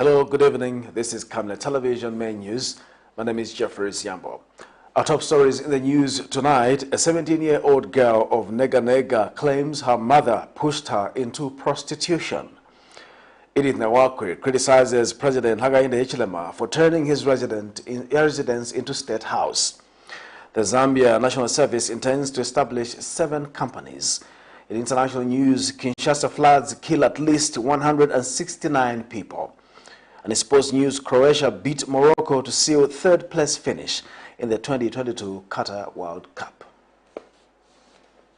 Hello, good evening. This is Camnet Television Main News. My name is Jeffrey Siambo. Our top stories in the news tonight: a 17-year-old girl of NEGA-NEGA claims her mother pushed her into prostitution. EDITH NAWAKWI criticizes President Hakainde Hichilema for turning his residence into State House. The Zambia National Service intends to establish 7 companies. In international news, Kinshasa floods kill at least 169 people. And in sports news, Croatia beat Morocco to seal third-place finish in the 2022 Qatar World Cup.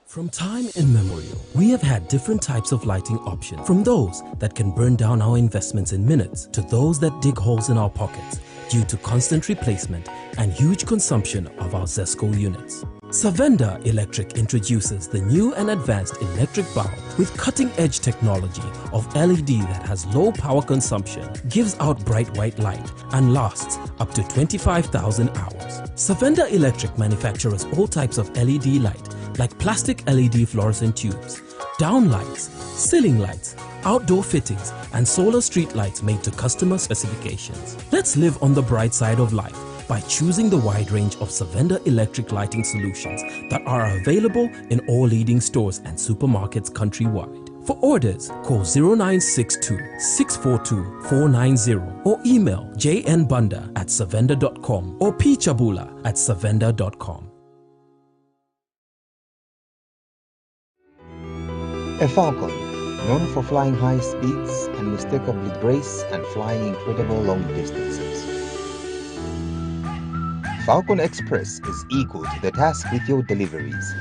From time immemorial, we have had different types of lighting options, from those that can burn down our investments in minutes to those that dig holes in our pockets due to constant replacement and huge consumption of our ZESCO units. Savenda Electric introduces the new and advanced electric bulb with cutting-edge technology of LED that has low power consumption, gives out bright white light, and lasts up to 25,000 hours. Savenda Electric manufactures all types of LED light, like plastic LED fluorescent tubes, down lights, ceiling lights, outdoor fittings, and solar street lights made to customer specifications. Let's live on the bright side of life by choosing the wide range of Savenda electric lighting solutions that are available in all leading stores and supermarkets countrywide. For orders, call 0962-642-490 or email jnbunda@savenda.com or pchabula@savenda.com. A falcon, known for flying high speeds, unmistakably grace and flying incredible long distances. Falcon Express is equal to the task with your deliveries.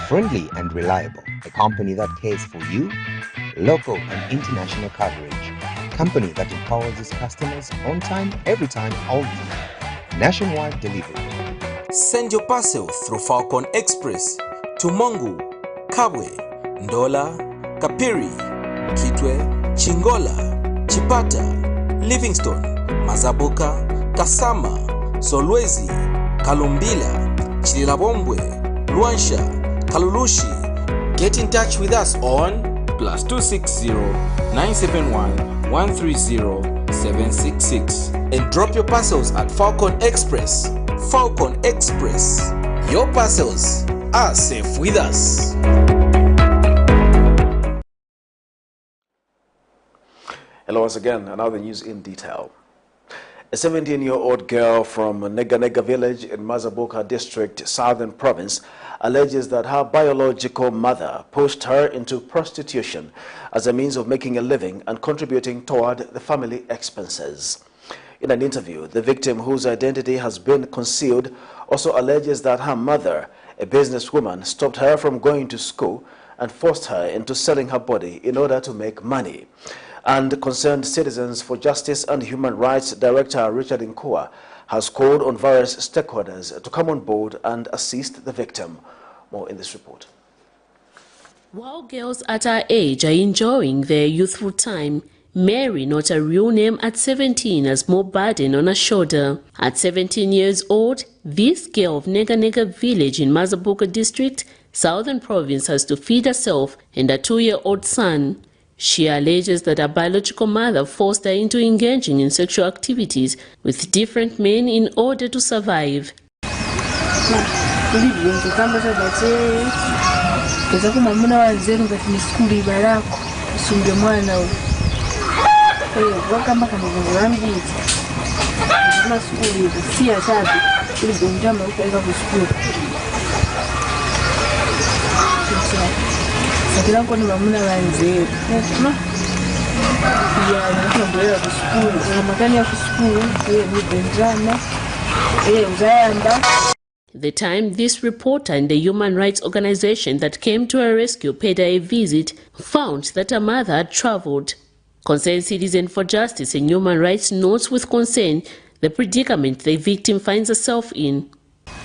Friendly and reliable, a company that cares for you, local and international coverage, company that empowers its customers on time, every time, all the time. Nationwide delivery. Send your parcel through Falcon Express to Mongu, Kabwe, Ndola, Kapiri, Kitwe, Chingola, Chipata, Livingstone, Mazabuka, Kasama, Solwezi, Kalumbila, Chililabombwe, Luansha, Kalulushi. Get in touch with us on +260 971 130 766 and drop your parcels at Falcon Express. Falcon Express. Your parcels are safe with us. Hello once again, and now the news in detail. A 17-year-old girl from NEGA-NEGA village in Mazabuka district, Southern Province, alleges that her biological mother pushed her into prostitution as a means of making a living and contributing toward the family expenses. In an interview, the victim, whose identity has been concealed, also alleges that her mother, a businesswoman, stopped her from going to school and forced her into selling her body in order to make money. And Concerned Citizens for Justice and Human Rights Director Richard Nkua has called on various stakeholders to come on board and assist the victim. More in this report. While girls at her age are enjoying their youthful time, Mary, not a real name at 17, has more burden on her shoulder. At 17 years old, this girl of NEGA-NEGA village in Mazabuka district, Southern Province, has to feed herself and a 2-year-old son. She alleges that her biological mother forced her into engaging in sexual activities with different men in order to survive. The time this reporter and the human rights organization that came to her rescue paid her a visit found that her mother had traveled. Concerned Citizen for Justice and Human Rights notes with concern the predicament the victim finds herself in.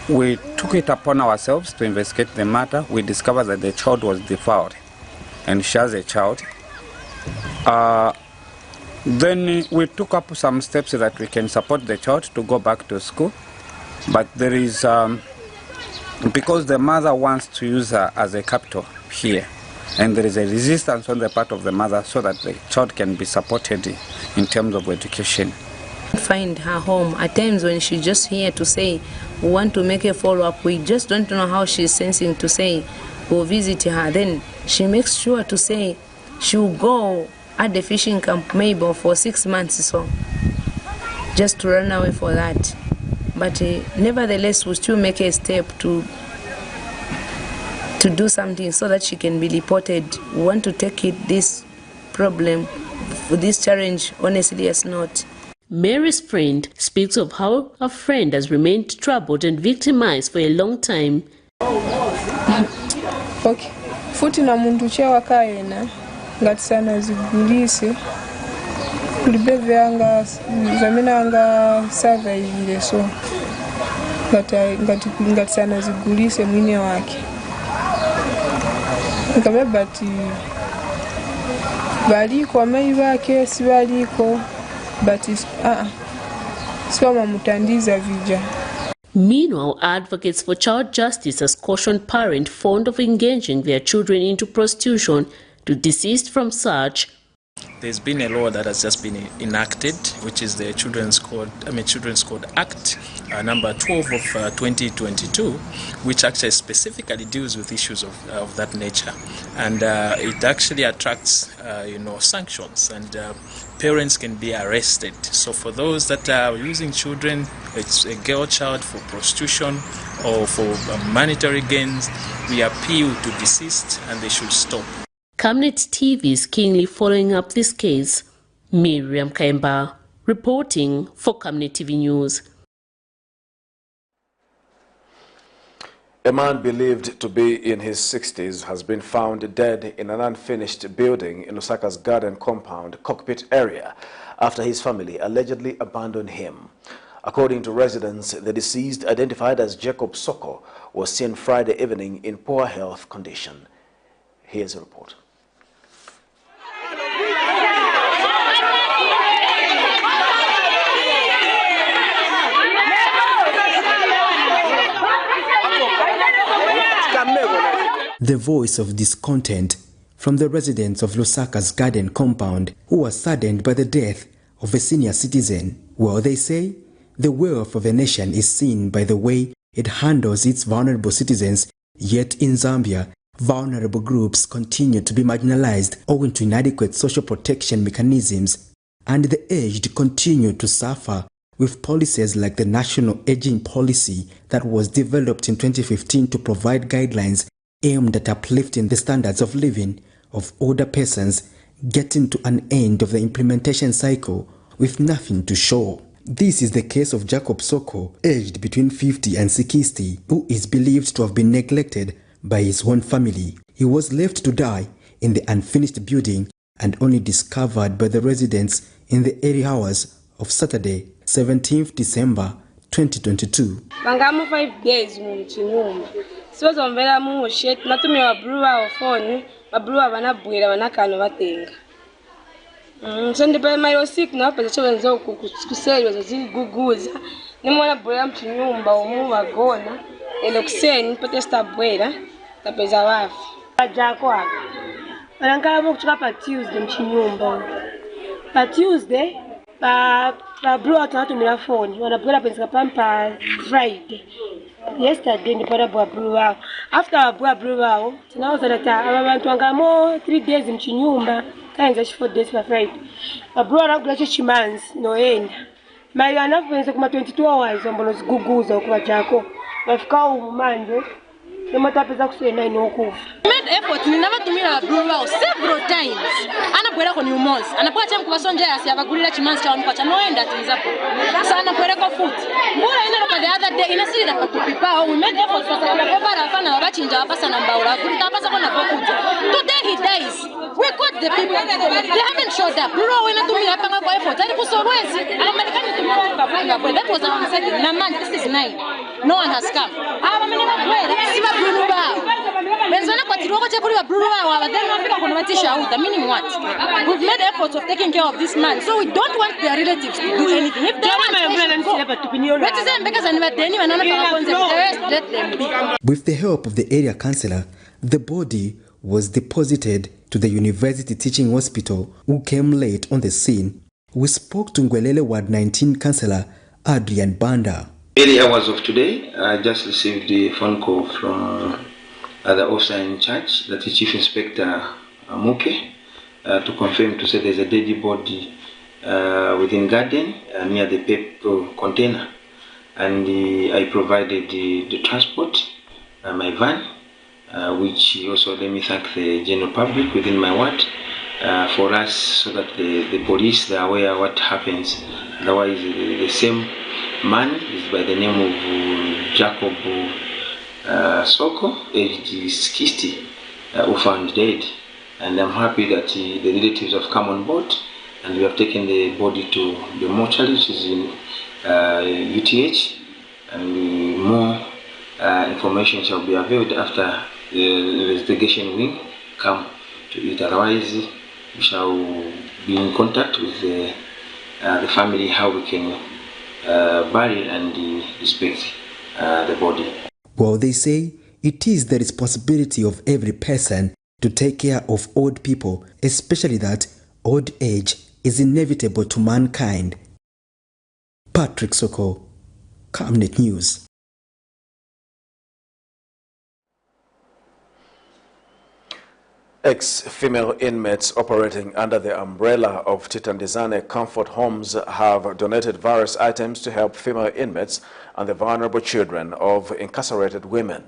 We took it upon ourselves to investigate the matter. We discovered that the child was defiled, and she has a child. Then we took up some steps so that we can support the child to go back to school. But there is, because the mother wants to use her as a capital here, and there is a resistance on the part of the mother so that the child can be supported in terms of education. Find her home at times when she's just here to say we want to make a follow-up. We just don't know how she's sensing to say we'll visit her. Then she makes sure to say she'll go at the fishing camp maybe for 6 months or so, just to run away for that. But nevertheless, we'll still make a step to do something so that she can be reported. We want to take this problem, this challenge, honestly as not. Mary's friend speaks of how her friend has remained troubled and victimized for a long time. Okay. Futi na muntu chewa kaena ngati sana zigulise kulibeve anga zamina anga survive so ngati sana zigulise mwine wake kama bati baliko amai wake si baliko bati siwama mutandiza vija. Meanwhile, advocates for child justice has cautioned parents fond of engaging their children into prostitution to desist from such. There's been a law that has just been enacted, which is the Children's Code Act, number 12 of 2022, which actually specifically deals with issues of that nature, and it actually attracts sanctions, and parents can be arrested. So for those that are using children, it's a girl child, for prostitution or for monetary gains, we appeal to desist and they should stop. Camnet TV is keenly following up this case. Miriam Kaimba reporting for Camnet TV News. A man believed to be in his 60s has been found dead in an unfinished building in Osaka's garden compound cockpit area after his family allegedly abandoned him. According to residents, the deceased, identified as Jacob Soko, was seen Friday evening in poor health condition. Here's a report. The voice of discontent from the residents of Lusaka's garden compound who were saddened by the death of a senior citizen. Well, they say the wealth of a nation is seen by the way it handles its vulnerable citizens, yet in Zambia, vulnerable groups continue to be marginalized owing to inadequate social protection mechanisms, and the aged continue to suffer with policies like the National Aging Policy that was developed in 2015 to provide guidelines aimed at uplifting the standards of living of older persons, getting to an end of the implementation cycle with nothing to show. This is the case of Jacob Soko, aged between 50 and 60, who is believed to have been neglected by his own family. He was left to die in the unfinished building and only discovered by the residents in the early hours of Saturday, 17th December 2022. Bangamu 5 days muchinyuma. Siweza mbela mu shit natumia wabruwa wa phone, wabruwa wanabwira wanakano batenga. So ndipe mayo sick na pesa chowenzo kuseli ziguguza. Nimona bwira mchinyumba omu bagona elokuseni pete stabwera tapeza wafi. Ajako hapa. Banangabo kutoka pa Tuesday mchinyumba. Pa Tuesday brought tunatumia phone wanabwira pesa pampa Friday. Yesterday ndipata bwa after bwa tunauza data abantu angamo 3 days mchinyumba kaanza 4 days pa Friday bwa ragula chimanzi noenda mayo anavenza kuma 22 hours ombono ziguguza kwa jako bafika umanje nemotapeza kusema inokufa. Made effort ni navatumira bwa several times anabwera ko news anapoacha mkubasonja yasi abagulira chimanzi cha mkwacha noenda tinzapo sana bwera ko food mbura ina kwa the other day inasira patupipa we made effort for the paper afana babachinja apasa na mbaura kulita apasa kona bokuja today he dies we got the people they haven't showed up bro we natumira panga kwa effort ali kusorwezi amarekani tumira kwa that was our second na man this is 9 no one has come aba mimi na bwera siba bulu ba benzana kwa tiroko cha kuli ba bulu ba wa then wafika kuna matisha out meaning what we've made efforts of taking care of this man so we don't want their relatives to do anything if they with the help of the area councillor, the body was deposited to the University Teaching Hospital, who came late on the scene. We spoke to Ngwelele Ward 19 Councillor Adrian Banda. Early hours of today, I just received a phone call from the officer in charge, the Chief Inspector Muke, to confirm to say there's a dead body within garden near the paper container, and I provided the transport, my van, which also let me thank the general public within my ward for us, so that the police, they are aware what happens. Otherwise, the same man is by the name of Jacob Soko, aged 60, who found dead. And I'm happy that the relatives have come on board, and we have taken the body to the mortuary, which is in UTH, and more information shall be availed after the investigation wing come to it. Otherwise, we shall be in contact with the family how we can bury and inspect the body. Well, they say it is the responsibility of every person to take care of old people, especially that old age is inevitable to mankind. Patrick Soko, Camnet News. Ex-female inmates operating under the umbrella of Titandizane Comfort Homes have donated various items to help female inmates and the vulnerable children of incarcerated women.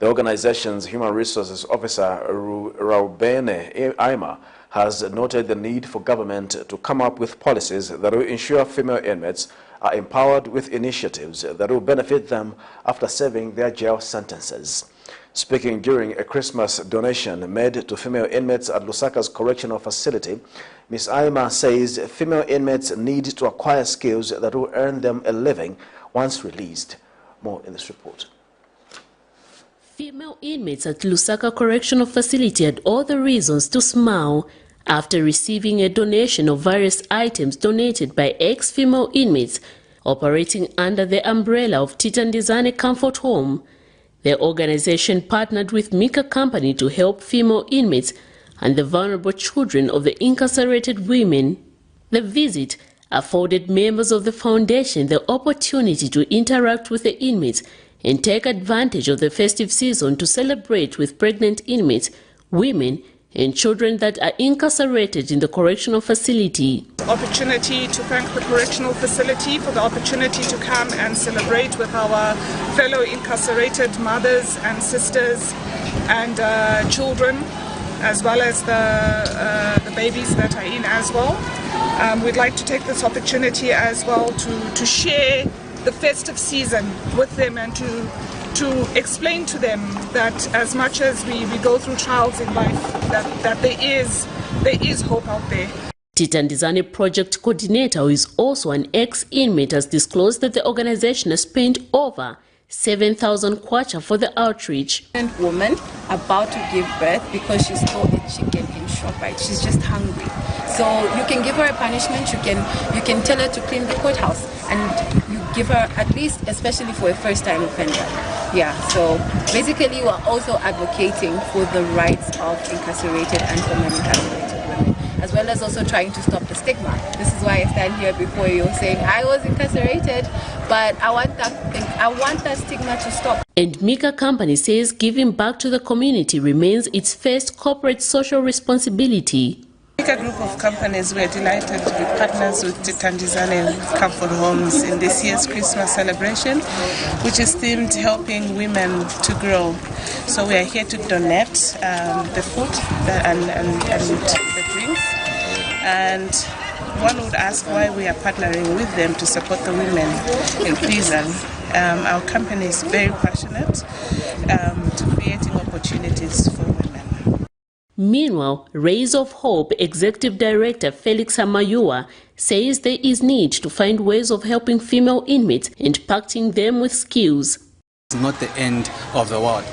The organization's Human Resources Officer, Raubene Aima, has noted the need for government to come up with policies that will ensure female inmates are empowered with initiatives that will benefit them after serving their jail sentences. Speaking during a Christmas donation made to female inmates at Lusaka's correctional facility, Ms. Aima says female inmates need to acquire skills that will earn them a living once released. More in this report. Female inmates at Lusaka Correctional Facility had all the reasons to smile after receiving a donation of various items donated by ex-female inmates operating under the umbrella of Titandizane Comfort Home. The organization partnered with Mika Company to help female inmates and the vulnerable children of the incarcerated women. The visit afforded members of the foundation the opportunity to interact with the inmates and take advantage of the festive season to celebrate with pregnant inmates, women, and children that are incarcerated in the correctional facility. Opportunity to thank the correctional facility for the opportunity to come and celebrate with our fellow incarcerated mothers and sisters and children, as well as the babies that are in as well. We'd like to take this opportunity as well to share the festive season with them and to explain to them that as much as we go through trials in life, that there is hope out there. Titandizane project coordinator, who is also an ex-inmate, has disclosed that the organization has spent over 7,000 kwacha for the outreach. A woman about to give birth because she stole a chicken in ShopRite. She's just hungry. So you can give her a punishment. You can tell her to clean the courthouse, and you give her at least, especially for a first-time offender. Yeah. So basically, we're also advocating for the rights of incarcerated and formerly incarcerated women, as well as also trying to stop the stigma. This is why I stand here before you saying I was incarcerated, but I want that stigma to stop. And Mika Company says giving back to the community remains its first corporate social responsibility. A group of companies, we are delighted to be partners with Titandizane Comfort Homes in this year's Christmas celebration, which is themed helping women to grow. So we are here to donate the food and the drinks. And one would ask why we are partnering with them to support the women in prison. Our company is very passionate to creating opportunities for women. Meanwhile, Rays of Hope Executive Director Felix Amayua says there is need to find ways of helping female inmates and impacting them with skills. It's not the end of the world,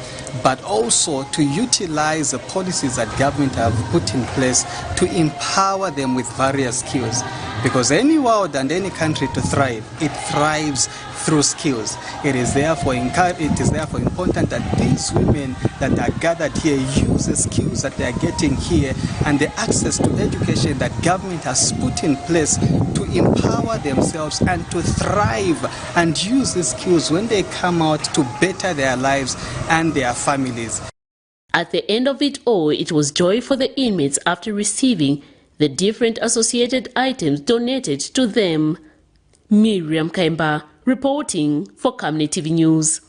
but also to utilize the policies that government have put in place to empower them with various skills. Because any world and any country to thrive, it thrives through skills. It is therefore important that these women that are gathered here use the skills that they are getting here and the access to education that government has put in place to empower themselves and to thrive and use these skills when they come out to better their lives and their families. At the end of it all, it was joy for the inmates after receiving the different associated items donated to them. Miriam Kaimba reporting for Camnet TV News.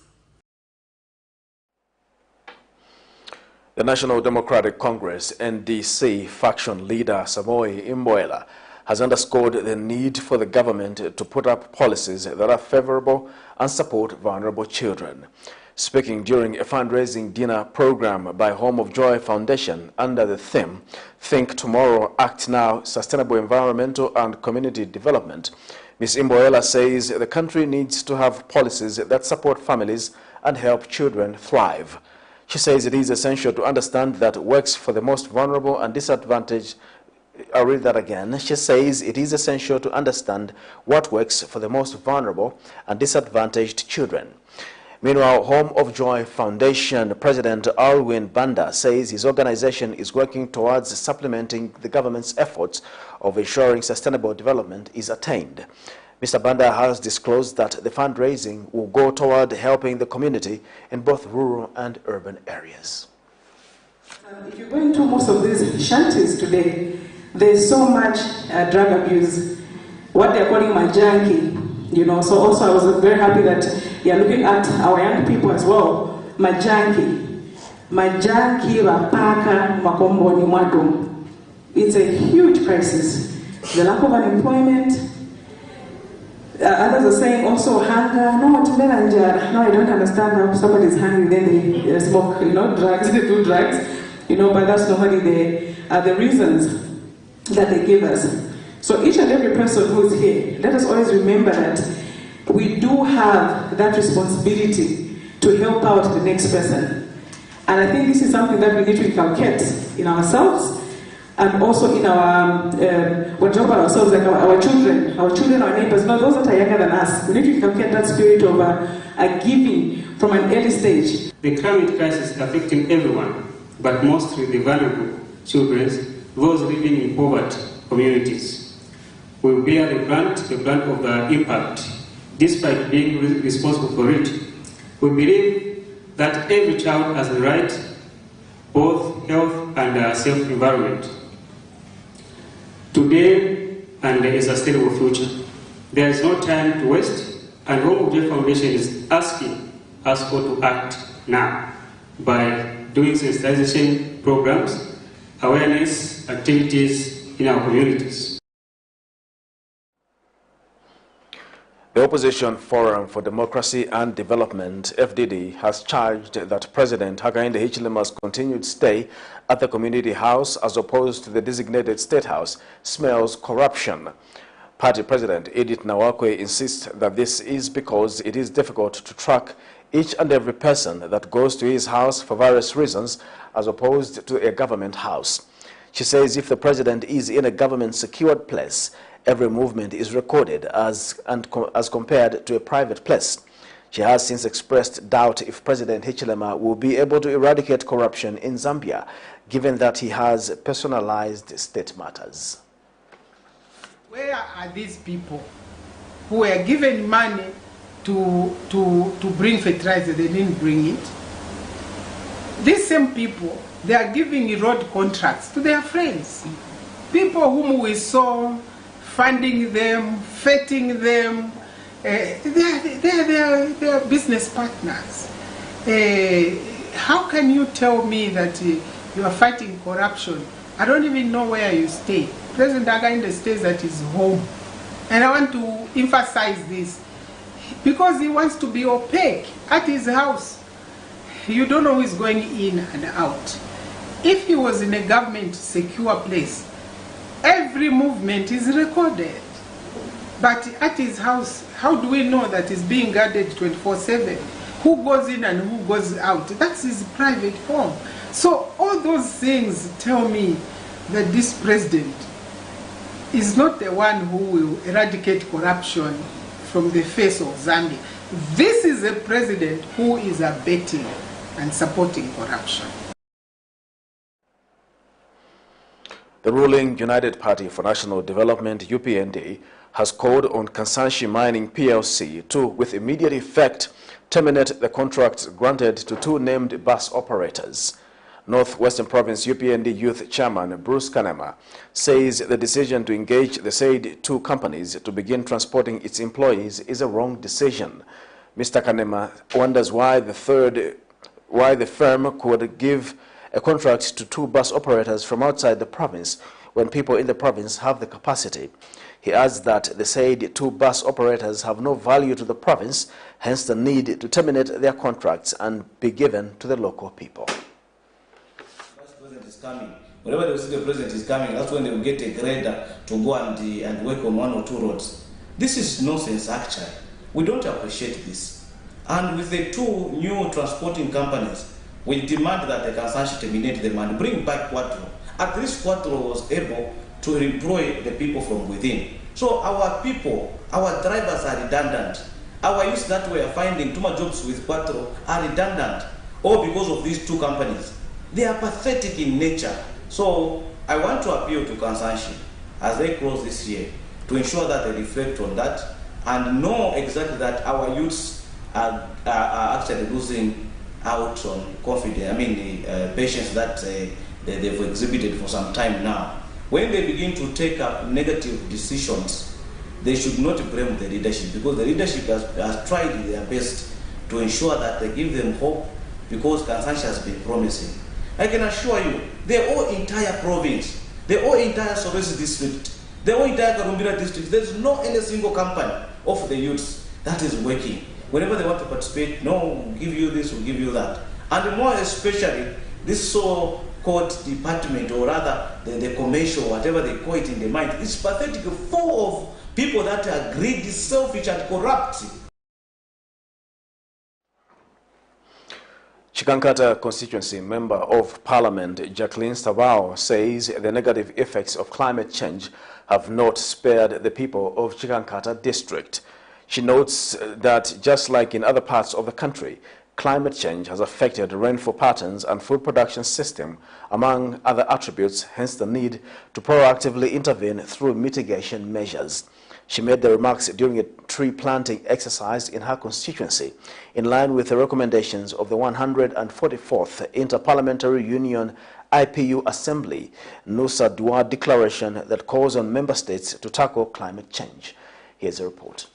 The National Democratic Congress NDC faction leader Samoei Imboela has underscored the need for the government to put up policies that are favorable and support vulnerable children. Speaking during a fundraising dinner program by Home of Joy Foundation under the theme, Think Tomorrow, Act Now, Sustainable Environmental and Community Development, Ms. Imboela says the country needs to have policies that support families and help children thrive. She says it is essential to understand that works for the most vulnerable and disadvantaged. I'll read that again. She says it is essential to understand what works for the most vulnerable and disadvantaged children. Meanwhile, Home of Joy Foundation President Alwin Banda says his organization is working towards supplementing the government's efforts of ensuring sustainable development is attained. Mr. Banda has disclosed that the fundraising will go toward helping the community in both rural and urban areas. If you go into most of these shanties today, there's so much drug abuse, what they're calling majanki. You know, so also I was very happy that you're looking at our young people as well. Majanki wapaka makomboni mwadu. It's a huge crisis. The lack of unemployment. Others are saying also hunger. No, I don't understand how somebody's hungry then they smoke, drugs, they do drugs. But that's normally the reasons that they give us. So each and every person who is here, let us always remember that we do have that responsibility to help out the next person. And I think this is something that we need to inculcate in ourselves and also in our, what job about ourselves, like our children, our neighbors, those that are younger than us. We need to inculcate that spirit of giving from an early stage. The climate crisis is affecting everyone, but mostly the vulnerable children, those living in poverty communities. We bear the brunt of the impact, despite being responsible for it. We believe that every child has the right, both health and a safe environment, today and a sustainable future. There is no time to waste, and Home of Joy Foundation is asking us all to act now by doing sensitization programs, awareness activities in our communities. The Opposition Forum for Democracy and Development, FDD, has charged that President Hakainde Hichilema's continued stay at the community house as opposed to the designated state house smells corruption. Party President EDITH NAWAKWI insists that this is because it is difficult to track each and every person that goes to his house for various reasons as opposed to a government house. She says if the president is in a government-secured place, every movement is recorded as compared to a private place. She has since expressed doubt if President Hichilema will be able to eradicate corruption in Zambia, given that he has personalized state matters. Where are these people who were given money to bring fertilizer? They didn't bring it. These same people, they are giving road contracts to their friends. People whom we saw funding them, feting them, they are business partners. How can you tell me that you are fighting corruption? I don't even know where you stay. President Hakainde stays at his home. And I want to emphasize this because he wants to be opaque at his house. You don't know who is going in and out. If he was in a government secure place, every movement is recorded. But at his house, how do we know that he's being guarded 24/7? Who goes in and who goes out? That's his private home. So all those things tell me that this president is not the one who will eradicate corruption from the face of Zambia. This is a president who is abetting and supporting corruption. The ruling United Party for National Development, UPND, has called on Kansanshi Mining PLC to, with immediate effect, terminate the contracts granted to two named bus operators. Northwestern Province UPND Youth Chairman Bruce Kanema says the decision to engage the said two companies to begin transporting its employees is a wrong decision. Mr. Kanema wonders why the firm could give a contract to two bus operators from outside the province when people in the province have the capacity. He adds that the said two bus operators have no value to the province, hence the need to terminate their contracts and be given to the local people. Coming. Whenever they see the president is coming, that's when they will get a grader to go and work on one or two roads. This is nonsense, actually. We don't appreciate this. And with the two new transporting companies, we demand that the Kansanshi terminate them and bring back Quattro. At least Quattro was able to employ the people from within. So our people, our drivers are redundant. Our youth that we are finding too much jobs with Quattro are redundant, all because of these two companies. They are pathetic in nature. So I want to appeal to Kansanshi as they close this year to ensure that they reflect on that and know exactly that our youths are actually losing out on confidence. I mean, the patience that they've exhibited for some time now. When they begin to take up negative decisions, they should not blame the leadership, because the leadership has tried their best to ensure that they give them hope, because Kansanshi has been promising. I can assure you, the whole entire province, the whole entire Solwezi district, the whole entire Karumbira district, there's no any single company of the youths that is working. Whenever they want to participate, no, we'll give you this, we'll give you that. And more especially, this so-called department, or rather the commercial, whatever they call it in the mind, is pathetic, full of people that are greedy, selfish, and corrupt. Chikankata constituency Member of Parliament Jacqueline Stavao says the negative effects of climate change have not spared the people of Chikankata district. She notes that just like in other parts of the country, climate change has affected rainfall patterns and food production system, among other attributes, hence the need to proactively intervene through mitigation measures. She made the remarks during a tree planting exercise in her constituency, in line with the recommendations of the 144th Interparliamentary Union IPU Assembly, Nusa Dua Declaration that calls on member states to tackle climate change. Here's a report.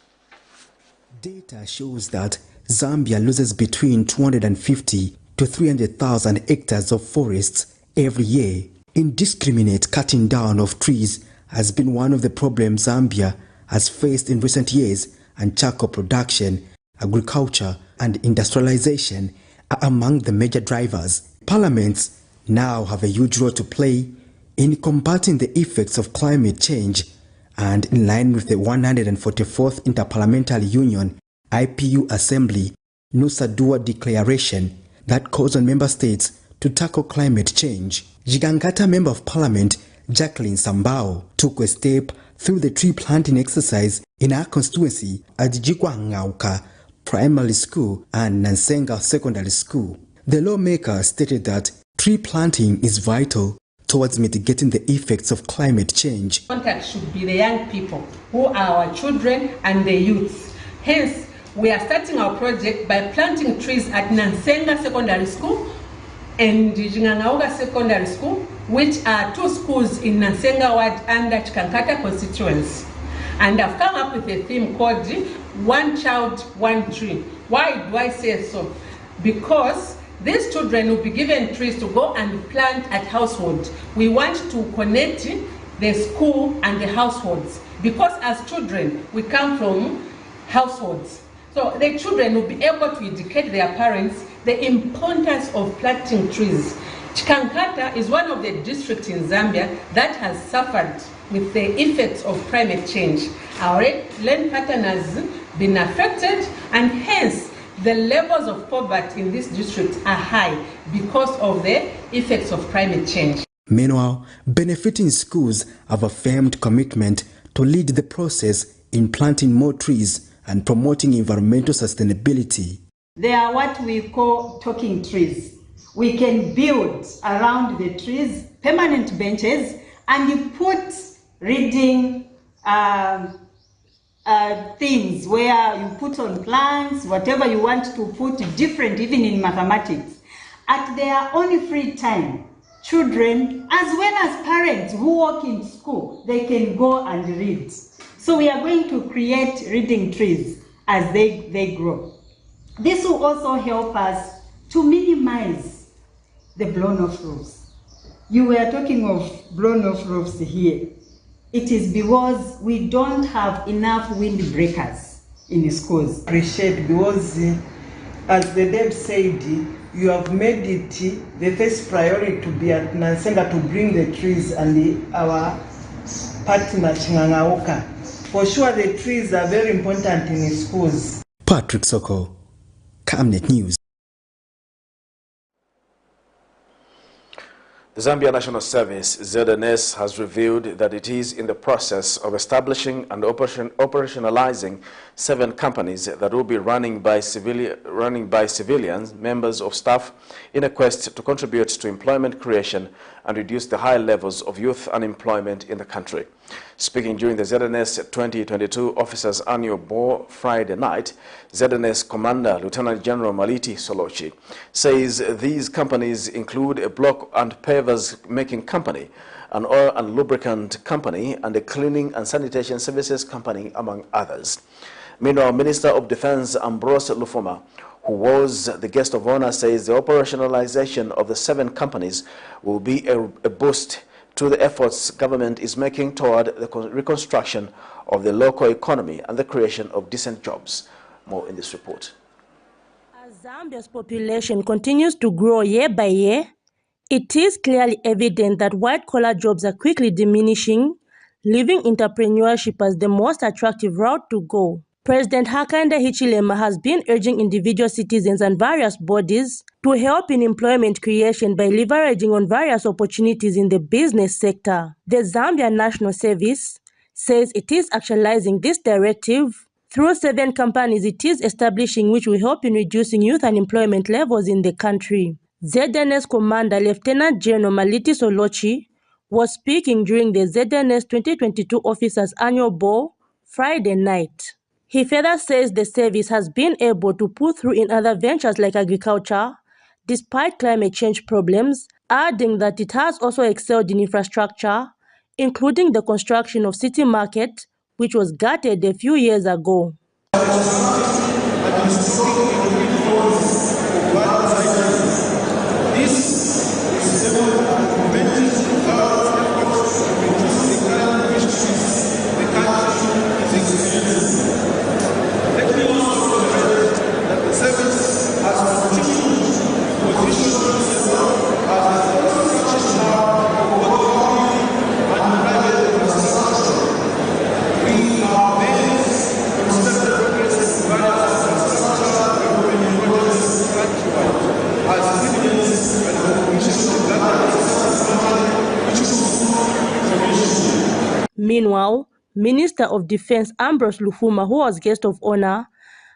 Data shows that Zambia loses between 250 to 300,000 hectares of forests every year. Indiscriminate cutting down of trees has been one of the problems Zambia has faced in recent years, and charcoal production, agriculture and industrialization are among the major drivers. Parliaments now have a huge role to play in combating the effects of climate change, and in line with the 144th Interparliamentary Union IPU Assembly Nusa Dua Declaration that calls on member states to tackle climate change. Chikankata Member of Parliament Jacqueline Sambao took a step through the tree planting exercise in her constituency at Jikwangauka Primary School and Nansenga Secondary School. The lawmaker stated that tree planting is vital towards mitigating the effects of climate change. Contact should be the young people, who are our children and the youths. Hence, we are starting our project by planting trees at Nansenga Secondary School and Jingangauga Secondary School, which are two schools in Nansenga Ward under Chikankata constituency. And I've come up with a theme called One Child, One Tree. Why do I say so? Because these children will be given trees to go and plant at household. We want to connect the school and the households, because as children, we come from households. So the children will be able to educate their parents the importance of planting trees. Chikankata is one of the districts in Zambia that has suffered with the effects of climate change. Our land pattern has been affected, and hence the levels of poverty in this district are high because of the effects of climate change. Meanwhile, benefiting schools have a firm commitment to lead the process in planting more trees and promoting environmental sustainability. They are what we call talking trees. We can build around the trees permanent benches and you put reading things where you put on plants, whatever you want to put, different even in mathematics. At their own free time, children as well as parents who work in school, they can go and read. So we are going to create reading trees as they grow. This will also help us to minimize the blown-off roofs. You were talking of blown-off roofs here. It is because we don't have enough windbreakers in schools. Appreciate because, as the Deb said, you have made it the first priority to be at Nansenga to bring the trees and our partner Chingangaoka. For sure, the trees are very important in schools. Patrick Soko, Camnet News. The Zambia National Service, ZNS, has revealed that it is in the process of establishing and operationalizing 7 companies that will be running by civilians, members of staff, in a quest to contribute to employment creation and reduce the high levels of youth unemployment in the country. Speaking during the ZNS 2022 Officers Annual Ball Friday night, ZNS Commander Lieutenant General Maliti Solochi says these companies include a block and pavers making company, an oil and lubricant company, and a cleaning and sanitation services company, among others. Meanwhile, Minister of Defense Ambrose Lufuma, who was the guest of honor, says the operationalization of the 7 companies will be a boost to the efforts government is making toward the reconstruction of the local economy and the creation of decent jobs. More in this report. As Zambia's population continues to grow year by year, it is clearly evident that white-collar jobs are quickly diminishing, leaving entrepreneurship as the most attractive route to go. President Hakainde Hichilema has been urging individual citizens and various bodies to help in employment creation by leveraging on various opportunities in the business sector. The Zambia National Service says it is actualizing this directive through 7 companies it is establishing, which will help in reducing youth unemployment levels in the country. ZNS Commander Lieutenant General Maliti Solochi was speaking during the ZNS 2022 Officers Annual Ball Friday night. He further says the service has been able to pull through in other ventures like agriculture, despite climate change problems, adding that it has also excelled in infrastructure, including the construction of City Market, which was gutted a few years ago. Meanwhile, Minister of Defense Ambrose Lufuma, who was guest of honor,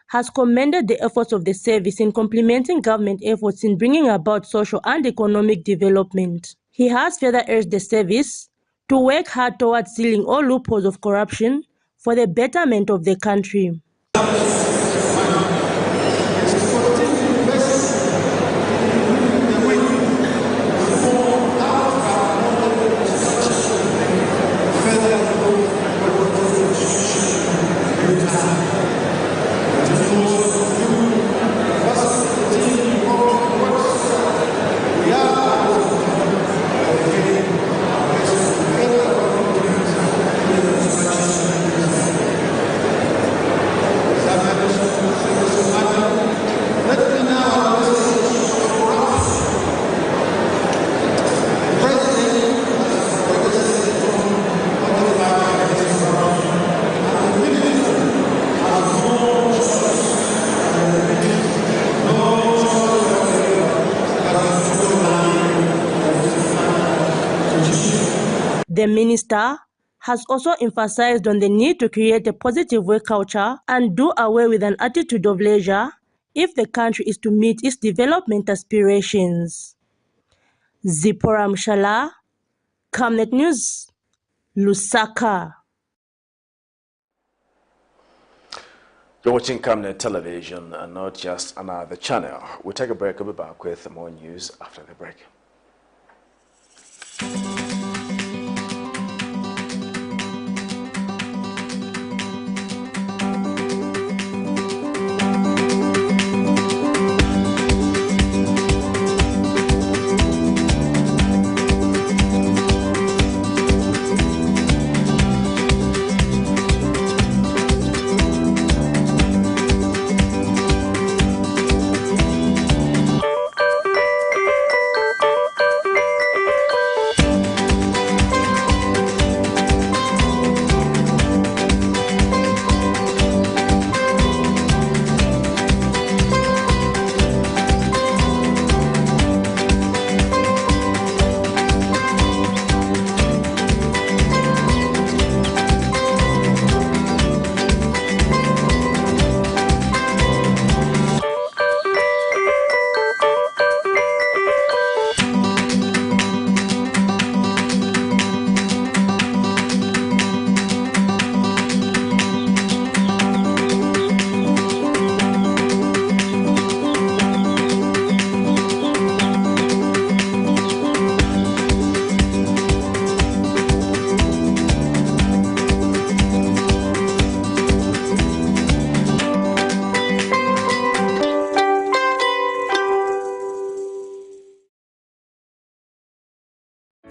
has commended the efforts of the service in complementing government efforts in bringing about social and economic development. He has further urged the service to work hard towards sealing all loopholes of corruption for the betterment of the country. The minister has also emphasized on the need to create a positive work culture and do away with an attitude of leisure if the country is to meet its development aspirations. Zipporah Mshala, Camnet News, Lusaka. You're watching Camnet Television and not just another channel. We'll take a break. We'll be back with more news after the break.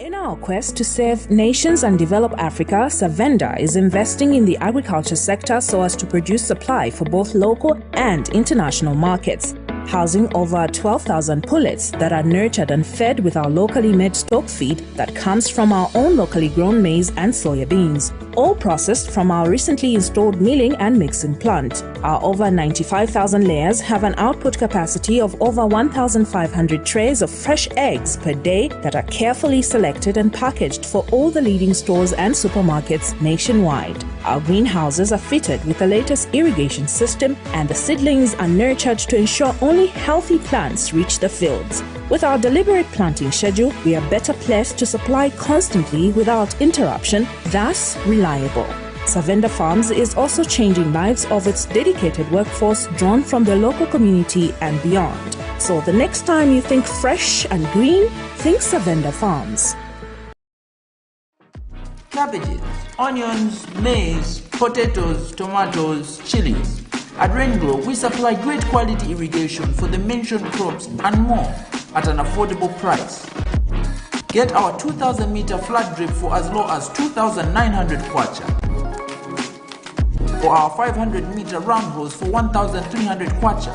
In our quest to save nations and develop Africa, Savenda is investing in the agriculture sector so as to produce supply for both local and international markets, housing over 12,000 pullets that are nurtured and fed with our locally made stock feed that comes from our own locally grown maize and soya beans, all processed from our recently installed milling and mixing plant. Our over 95,000 layers have an output capacity of over 1,500 trays of fresh eggs per day that are carefully selected and packaged for all the leading stores and supermarkets nationwide. Our greenhouses are fitted with the latest irrigation system, and the seedlings are nurtured to ensure only healthy plants reach the fields. With our deliberate planting schedule, we are better placed to supply constantly without interruption, thus reliable. Savenda Farms is also changing lives of its dedicated workforce drawn from the local community and beyond. So the next time you think fresh and green, think Savenda Farms. Cabbages, onions, maize, potatoes, tomatoes, chilies. At Rainglow, we supply great quality irrigation for the mentioned crops and more at an affordable price. Get our 2,000 meter flat drip for as low as 2,900 kwacha, or our 500 meter round hose for 1,300 kwacha.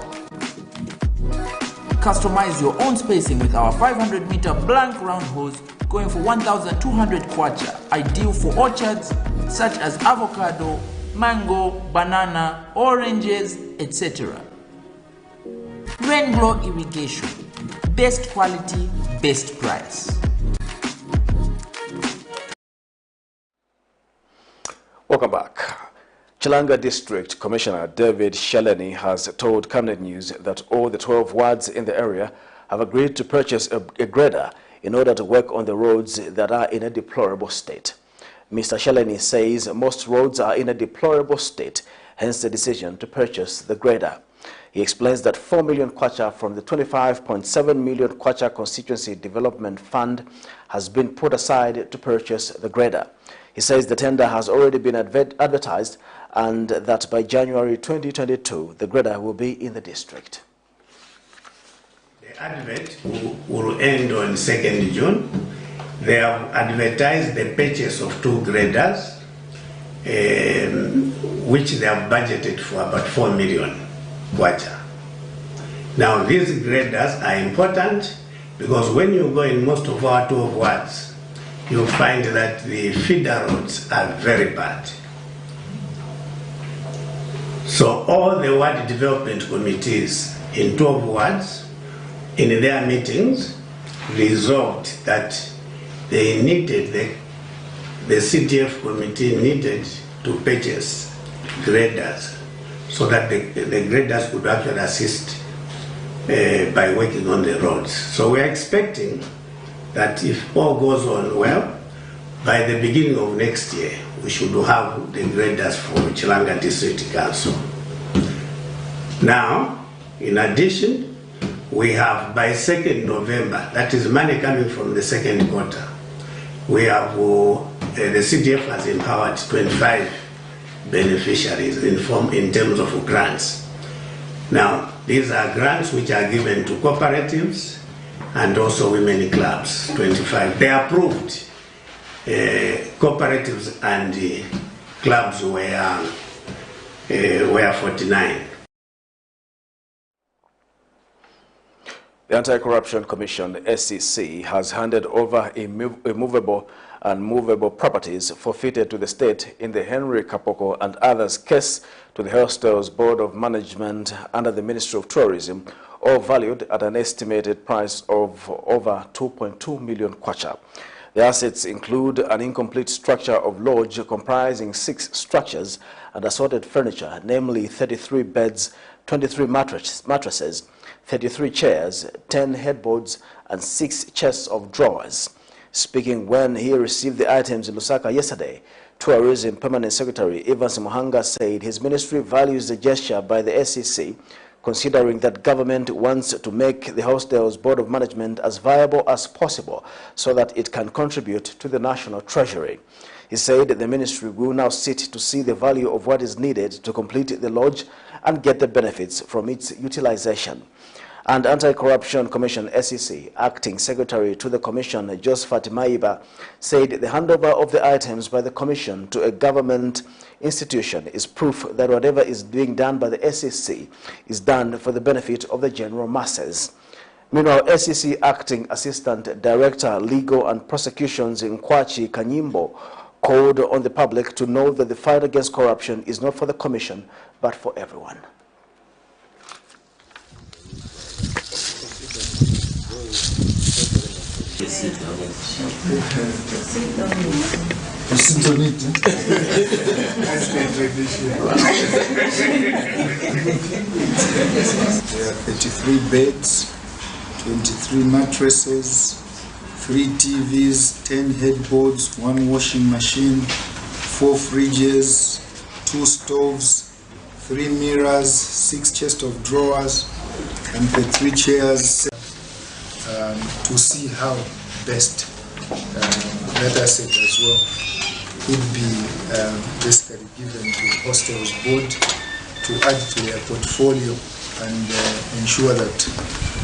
Customize your own spacing with our 500 meter blank round hose going for 1,200 kwacha, ideal for orchards such as avocado, mango, banana, oranges, etc. Rainglow Irrigation, best quality, best price. Welcome back. Chilanga District Commissioner David Shaleni has told Camnet News that all the 12 wards in the area have agreed to purchase a grader in order to work on the roads that are in a deplorable state. Mr. Shaleni says most roads are in a deplorable state, hence the decision to purchase the grader. He explains that 4 million kwacha from the 25.7 million kwacha Constituency Development Fund has been put aside to purchase the grader. He says the tender has already been advertised and that by January 2022, the grader will be in the district. The advert will end on 2nd June. They have advertised the purchase of 2 graders, which they have budgeted for about 4 million kwacha. Now these graders are important because when you go in most of our 12 wards, you'll find that the feeder roads are very bad. So all the ward development committees in 12 wards, in their meetings, resolved that they needed the the CDF committee needed to purchase graders so that the graders could actually assist by working on the roads. So we are expecting that if all goes on well, by the beginning of next year, we should have the graders for Chilanga District Council. Now, in addition, we have by 2nd November, that is money coming from the second quarter, we have, the CDF has empowered 25 beneficiaries in terms of grants. Now, these are grants which are given to cooperatives and also women clubs, 25. They approved. Cooperatives and clubs were 49. The Anti-Corruption Commission, SEC, has handed over immovable and movable properties forfeited to the state in the Henry Kapoko and others case to the Hostel's Board of Management under the Ministry of Tourism, all valued at an estimated price of over 2.2 million kwacha. The assets include an incomplete structure of lodge comprising 6 structures and assorted furniture, namely 33 beds, 23 mattresses, 33 chairs, 10 headboards, and 6 chests of drawers. Speaking when he received the items in Lusaka yesterday, Tourism Permanent Secretary Evans Muhanga said his ministry values the gesture by the SEC, considering that government wants to make the hostel's Board of Management as viable as possible so that it can contribute to the national treasury. He said the ministry will now sit to see the value of what is needed to complete the lodge and get the benefits from its utilization. And Anti-Corruption Commission SEC Acting Secretary to the Commission, Josephat Maiba, said the handover of the items by the Commission to a government institution is proof that whatever is being done by the SEC is done for the benefit of the general masses. Meanwhile, SEC Acting Assistant Director, Legal and Prosecutions in Kwachi Kanyimbo called on the public to know that the fight against corruption is not for the Commission, but for everyone. Sit on it. There are 33 beds, 23 mattresses, 3 TVs, 10 headboards, 1 washing machine, 4 fridges, 2 stoves, 3 mirrors, 6 chests of drawers, and 3 chairs to see how best that asset as well could be basically given to Hostels Board to add to their portfolio and ensure that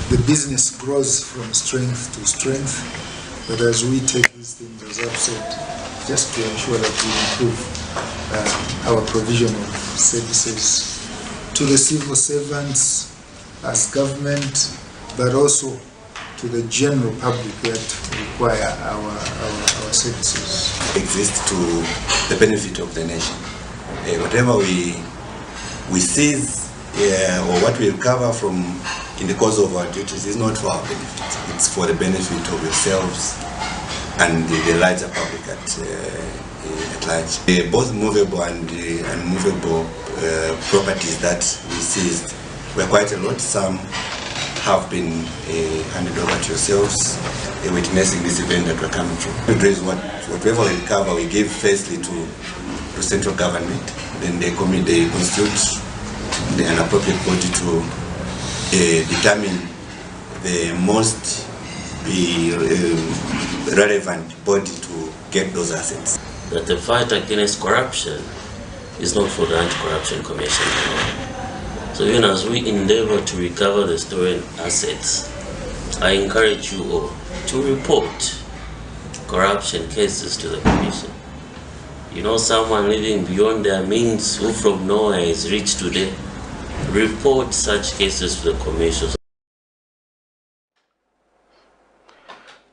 the business grows from strength to strength. But as we take these things, as I've said, just to ensure that we improve our provision of services to the civil servants as government, but also to the general public that require our services. Exist to the benefit of the nation. Whatever we seize or what we recover from in the course of our duties is not for our benefit. It's for the benefit of yourselves and the larger public at large. Both movable and unmovable properties that we seized were quite a lot. Some have been handed over to yourselves, witnessing this event that we're coming through. Whatever we recover, we give firstly to central government, then they constitute an appropriate body to determine the most relevant body to get those assets. That the fight against corruption is not for the Anti-Corruption Commission. So even as we endeavor to recover the stolen assets, I encourage you all to report corruption cases to the Commission. You know, someone living beyond their means who from nowhere is rich today, report such cases to the Commission.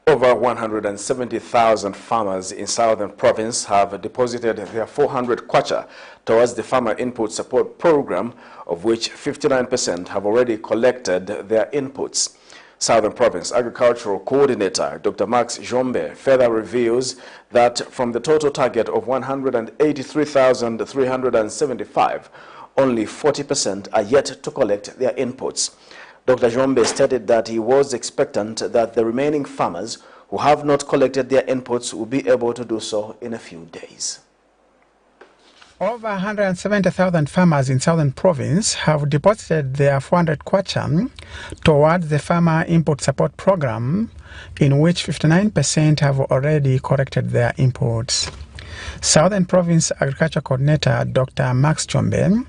Over 170,000 farmers in Southern Province have deposited their 400 kwacha towards the Farmer Input Support Program, of which 59% have already collected their inputs. Southern Province Agricultural Coordinator Dr. Max Jombe further reveals that from the total target of 183,375, only 40% are yet to collect their inputs. Dr. Jombe stated that he was expectant that the remaining farmers who have not collected their inputs will be able to do so in a few days. Over 170,000 farmers in Southern Province have deposited their 400 kwacha towards the Farmer Input Support Program, in which 59% have already corrected their inputs. Southern Province Agriculture Coordinator Dr. Max Jombe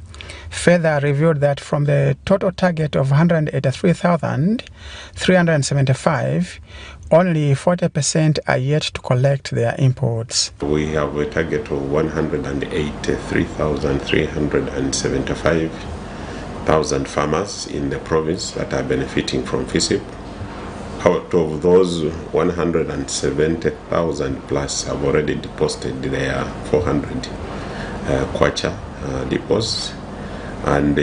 further revealed that from the total target of 183,375, only 40% are yet to collect their inputs. We have a target of 183,375,000 farmers in the province that are benefiting from FISIP. Out of those, 170,000 plus have already deposited their 400 kwacha deposits, and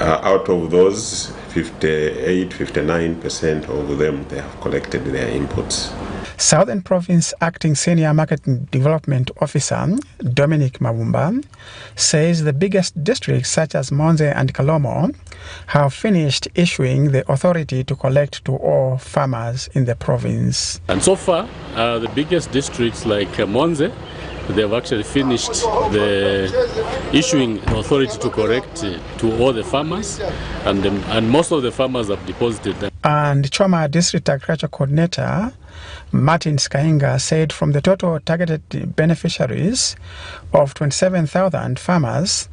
out of those, 59% of them, they have collected their inputs. Southern Province Acting Senior Marketing Development Officer Dominic Mabumba says the biggest districts such as Monze and Kalomo have finished issuing the authority to collect to all farmers in the province. And so far, the biggest districts like Monze, they've actually finished the issuing authority to correct to all the farmers, and most of the farmers have deposited them. And Choma District Agriculture Coordinator Martin Skainga said from the total targeted beneficiaries of 27,000 farmers,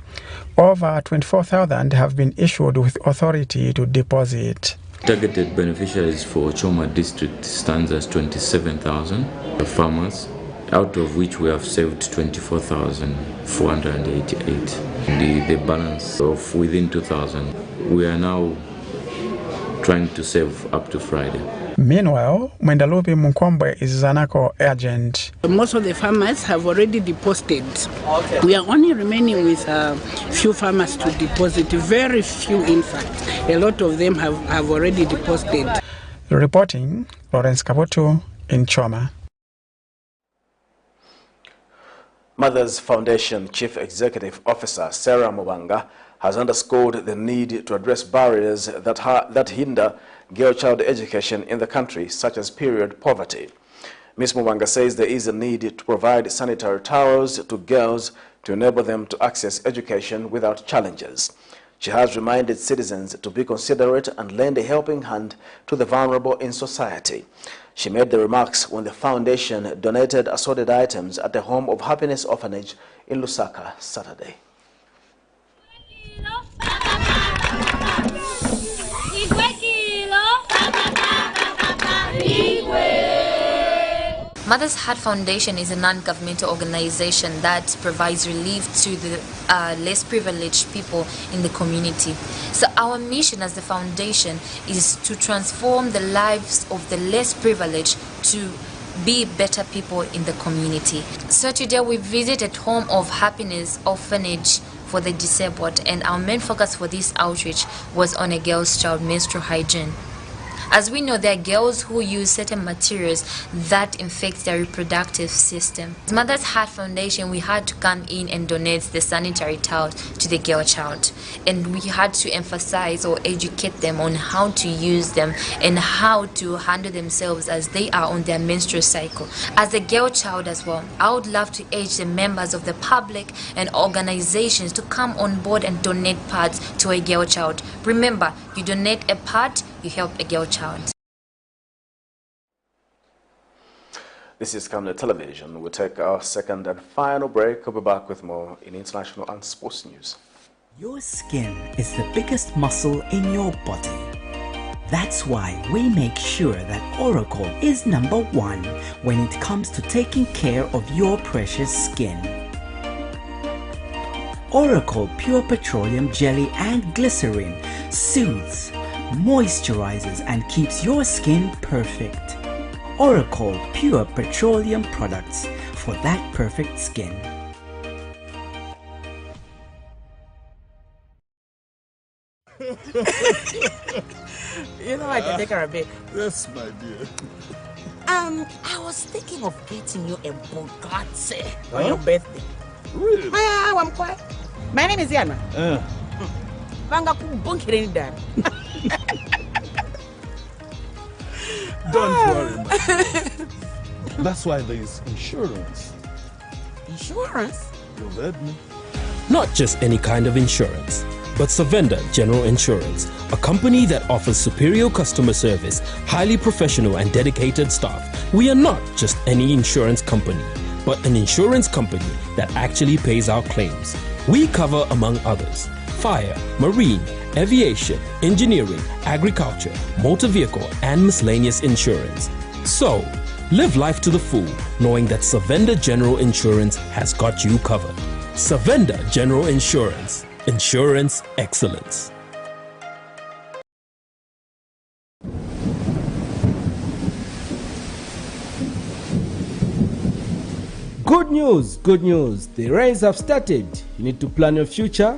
over 24,000 have been issued with authority to deposit. Targeted beneficiaries for Choma District stands as 27,000 farmers, out of which we have saved 24,488. The balance of within 2,000, we are now trying to save up to Friday. Meanwhile, Mwendalupi Munkombwe is Zanaco agent. Most of the farmers have already deposited. We are only remaining with a few farmers to deposit, very few in fact. A lot of them have already deposited. Reporting, Lawrence Kabutu in Choma. Mothers Foundation Chief Executive Officer Sarah Mubanga has underscored the need to address barriers that hinder girl-child education in the country, such as period poverty. Ms. Mubanga says there is a need to provide sanitary towels to girls to enable them to access education without challenges. She has reminded citizens to be considerate and lend a helping hand to the vulnerable in society. She made the remarks when the foundation donated assorted items at the Home of Happiness Orphanage in Lusaka Saturday. Mother's Heart Foundation is a non-governmental organization that provides relief to the less privileged people in the community. So our mission as the foundation is to transform the lives of the less privileged to be better people in the community. So today we visited Home of Happiness Orphanage for the disabled, and our main focus for this outreach was on a girl's child menstrual hygiene. As we know, there are girls who use certain materials that infect their reproductive system. As Mother's Heart Foundation, we had to come in and donate the sanitary towels to the girl child. And we had to emphasize or educate them on how to use them and how to handle themselves as they are on their menstrual cycle. As a girl child as well, I would love to urge the members of the public and organizations to come on board and donate pads to a girl child. Remember, you donate a pad, you help a girl child. This is Camnet Television. We'll take our second and final break. We'll be back with more in international and sports news. Your skin is the biggest muscle in your body. That's why we make sure that Oracle is #1 when it comes to taking care of your precious skin. Oracle Pure Petroleum Jelly and Glycerin soothes, moisturizes and keeps your skin perfect. Oracle Pure Petroleum products for that perfect skin. You know I can take her a bit. Yes, my dear. I was thinking of getting you a Bugatti on your birthday. Really? I'm quiet. My name is Yana. Don't worry, my dear. That's why there is insurance. Insurance? You've heard me. Not just any kind of insurance, but Savenda General Insurance, a company that offers superior customer service, highly professional and dedicated staff. We are not just any insurance company, but an insurance company that actually pays our claims. We cover, among others, fire, marine, aviation, engineering, agriculture, motor vehicle, and miscellaneous insurance. So, live life to the full, knowing that Savenda General Insurance has got you covered. Savenda General Insurance. Insurance excellence. Good news, good news. The rains have started. You need to plan your future.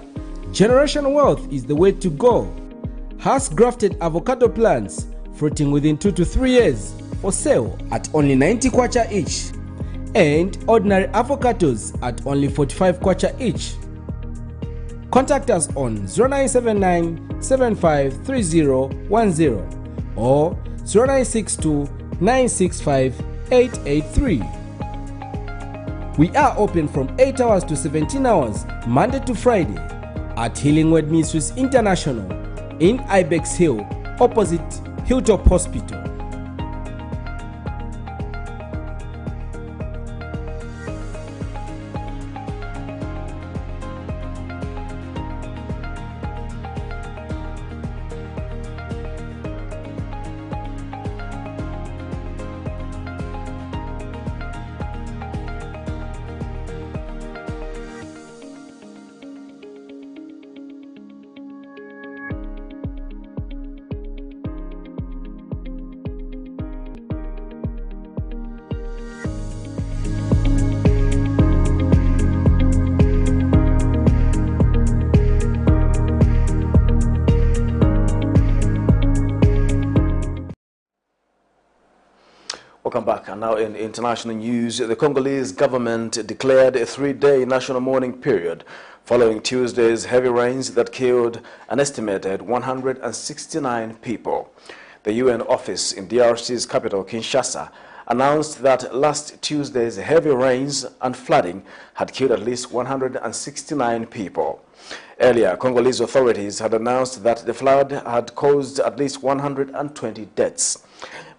Generation Wealth is the way to go. House grafted avocado plants fruiting within 2 to 3 years for sale at only 90 kwacha each, and ordinary avocados at only 45 kwacha each. Contact us on 0979 753010 or 0962 965 883. We are open from 8 hours to 17 hours, Monday to Friday, at Healing Word Ministries International in Ibex Hill, opposite Hilltop Hospital. Welcome back. And now in international news, the Congolese government declared a 3-day national mourning period following Tuesday's heavy rains that killed an estimated 169 people. The UN office in DRC's capital, Kinshasa, announced that last Tuesday's heavy rains and flooding had killed at least 169 people. Earlier, Congolese authorities had announced that the flood had caused at least 120 deaths.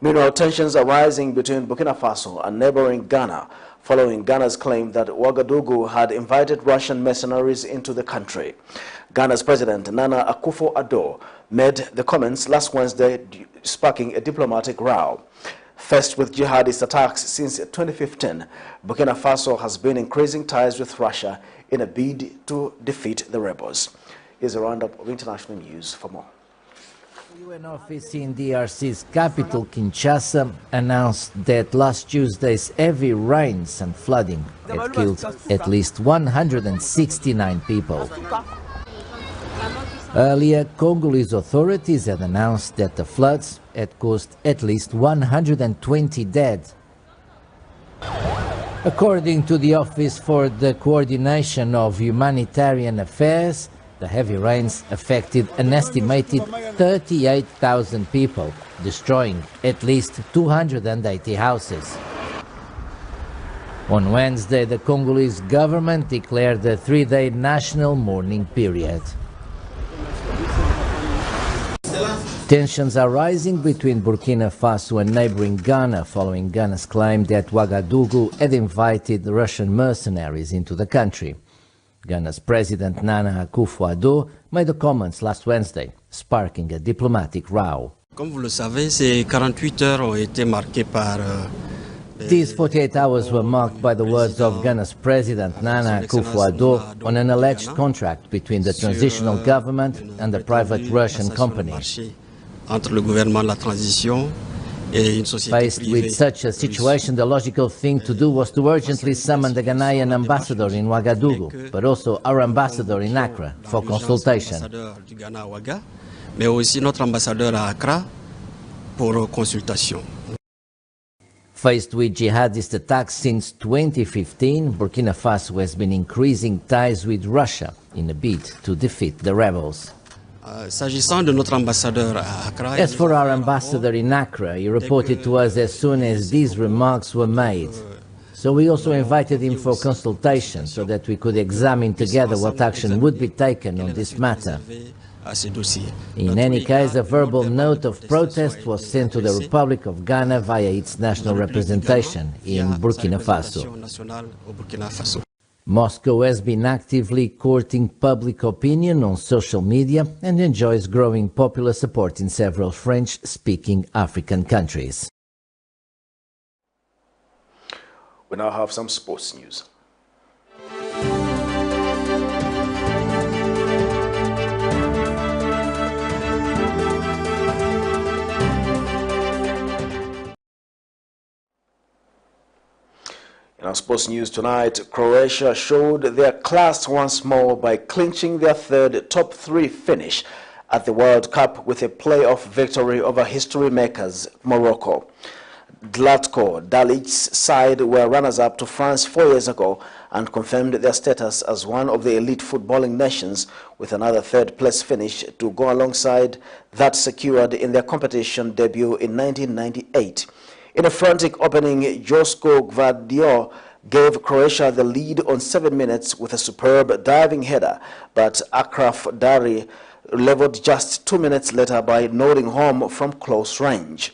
Meanwhile, tensions are rising between Burkina Faso and neighboring Ghana following Ghana's claim that Ouagadougou had invited Russian mercenaries into the country. Ghana's President Nana Akufo-Addo made the comments last Wednesday, sparking a diplomatic row. Faced with jihadist attacks since 2015, Burkina Faso has been increasing ties with Russia in a bid to defeat the rebels. Here's a roundup of international news for more. The UN office in DRC's capital, Kinshasa, announced that last Tuesday's heavy rains and flooding had killed at least 169 people. Earlier, Congolese authorities had announced that the floods had caused at least 120 dead. According to the Office for the Coordination of Humanitarian Affairs, the heavy rains affected an estimated 38,000 people, destroying at least 280 houses. On Wednesday, the Congolese government declared a 3-day national mourning period. Tensions are rising between Burkina Faso and neighboring Ghana following Ghana's claim that Ouagadougou had invited Russian mercenaries into the country. Ghana's President Nana Akufo-Addo made the comments last Wednesday, sparking a diplomatic row. Comme vous le savez, ces 48 heures ont été marquées par These 48 hours were marked by the words of Ghana's President Nana Akufo-Addo on an alleged contract between the transitional government and the private Russian company. Entre le gouvernement de la transition et une société Faced with privée. such a situation, the logical thing to do was to urgently summon the Ghanaian ambassador in Ouagadougou, but also our ambassador in Accra for consultation. L'ambassadeur du Ghana à Ouaga, mais aussi notre ambassadeur à Accra pour consultation. Faced with jihadist attacks since 2015, Burkina Faso has been increasing ties with Russia in a bid to defeat the rebels. S'agissant de notre ambassadeur à Accra, as for our ambassador in Accra, he reported to us as soon as these remarks were made. So we also invited him for consultation so that we could examine together what action would be taken on this matter. In any case, a verbal note of protest was sent to the Republic of Ghana via its national representation in Burkina Faso. Moscow has been actively courting public opinion on social media and enjoys growing popular support in several French-speaking African countries. We now have some sports news. In our sports news tonight, Croatia showed their class once more by clinching their third top three finish at the World Cup with a playoff victory over history makers Morocco. Zlatko Dalic's side were runners-up to France 4 years ago and confirmed their status as one of the elite footballing nations with another third-place finish to go alongside that secured in their competition debut in 1998. In a frantic opening, Josko Gvardiol gave Croatia the lead on 7 minutes with a superb diving header, but Akraf Dari leveled just 2 minutes later by nodding home from close range.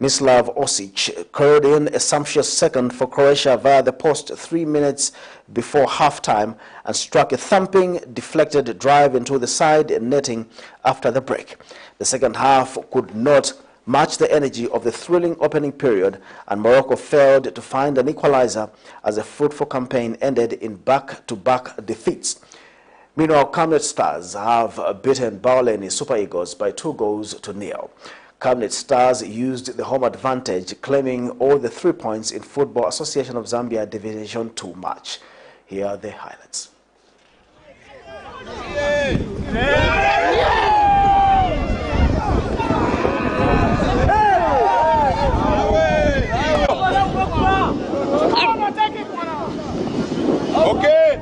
Mislav Osic curled in a sumptuous second for Croatia via the post 3 minutes before halftime and struck a thumping, deflected drive into the side netting after the break. The second half could not match the energy of the thrilling opening period, and Morocco failed to find an equalizer as a fruitful campaign ended in back-to-back defeats. Meanwhile, Camnet Stars have beaten Baoleni Super Eagles by 2-0. Camnet Stars used the home advantage, claiming all the 3 points in Football Association of Zambia Division 2 match. Here are the highlights. Okay.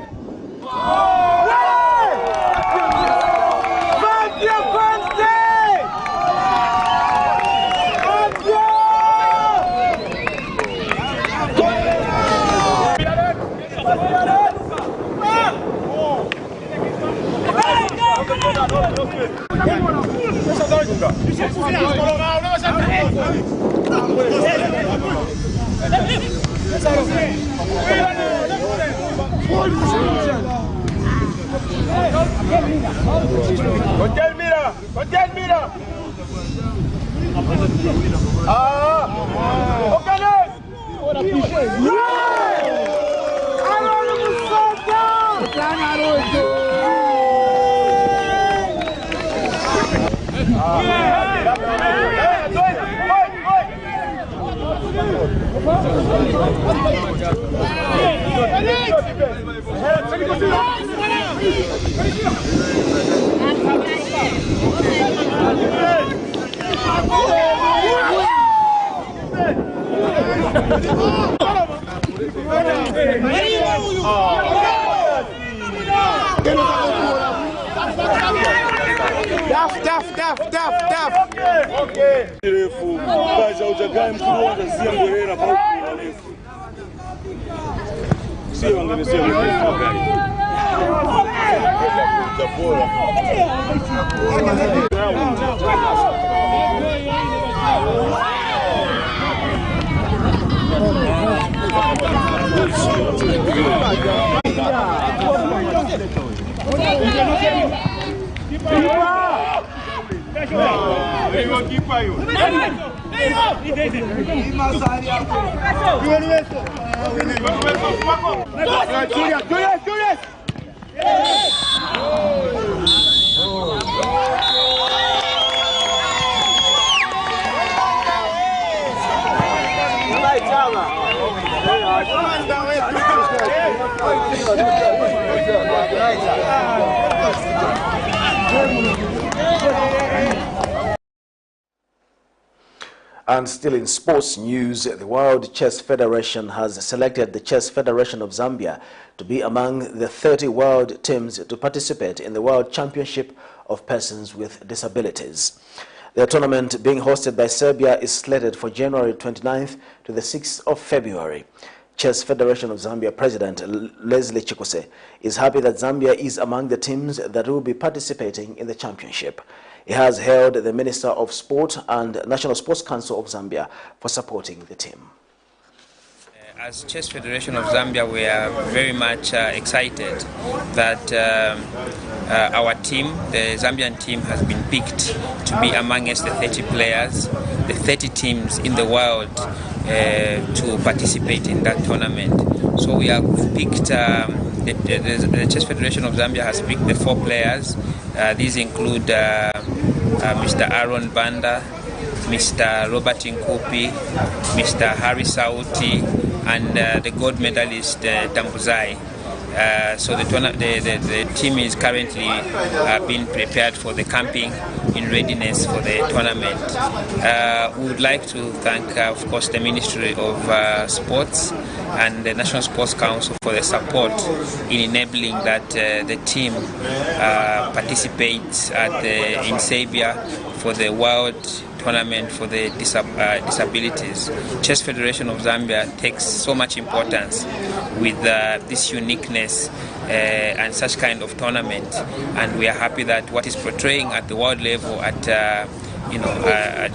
Mira. And still in sports news, the World Chess Federation has selected the Chess Federation of Zambia to be among the 30 world teams to participate in the World Championship of Persons with Disabilities. The tournament, being hosted by Serbia, is slated for January 29th to the 6th of February. Chess Federation of Zambia President Leslie Chikuse is happy that Zambia is among the teams that will be participating in the championship. He has hailed the Minister of Sport and National Sports Council of Zambia for supporting the team. As Chess Federation of Zambia, we are very much excited that our team, the Zambian team, has been picked to be amongst the 30 players, the 30 teams in the world to participate in that tournament. So we have picked, the Chess Federation of Zambia has picked the 4 players. These include Mr. Aaron Banda, Mr. Robert Nkupi, Mr. Harry Sauti, and the gold medalist Tambuzai. So the team is currently being prepared for the camping in readiness for the tournament. We would like to thank, of course, the Ministry of Sports and the National Sports Council for the support in enabling that the team participates in Serbia for the World Tournament for the disabilities. Chess Federation of Zambia takes so much importance with this uniqueness and such kind of tournament, and we are happy that what is portraying at the world level at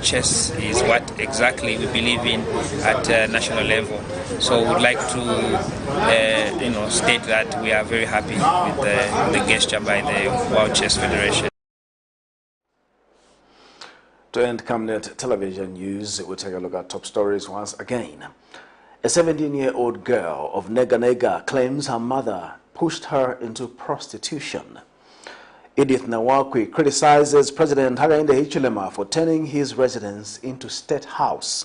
chess is what exactly we believe in at national level. So we would like to state that we are very happy with the gesture by the World Chess Federation. To end Camnet television news, we'll take a look at top stories once again. A 17-year-old girl of NEGA-NEGA claims her mother pushed her into prostitution. EDITH NAWAKWI criticizes President Hakainde Hichilema for turning his residence into state house.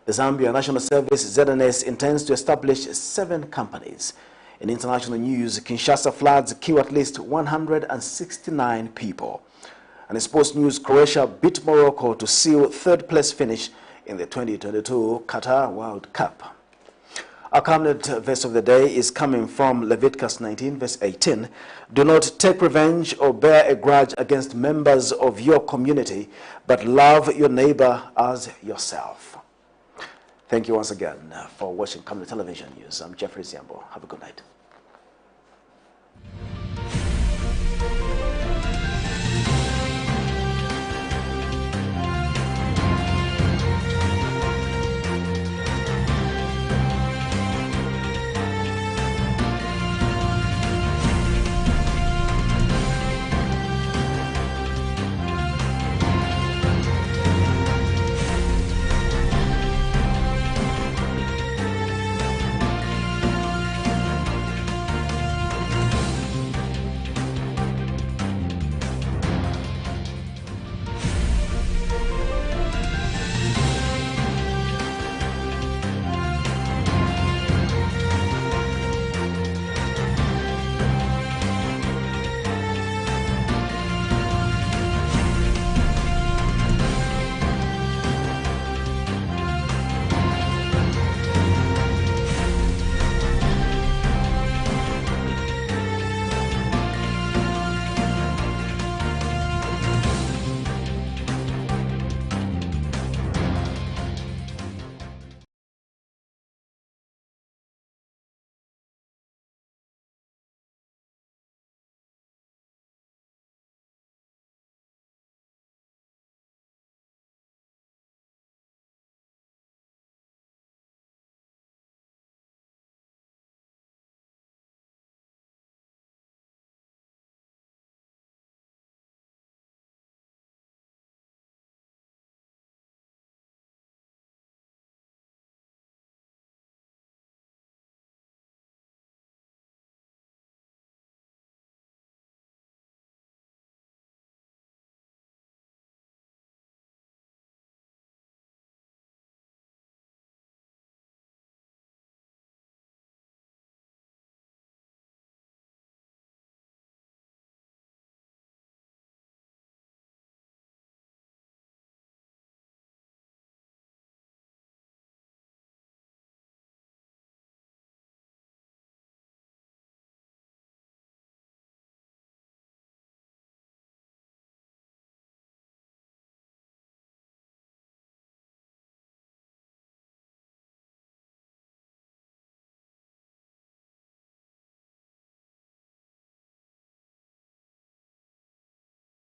The Zambia National Service ZNS intends to establish 7 companies. In international news, Kinshasa floods kill at least 169 people. And in sports news, Croatia beat Morocco to seal 3rd-place finish in the 2022 Qatar World Cup. Our Camnet verse of the day is coming from Leviticus 19, verse 18. Do not take revenge or bear a grudge against members of your community, but love your neighbor as yourself. Thank you once again for watching Camnet Television News. I'm Jeffrey Ziambo. Have a good night.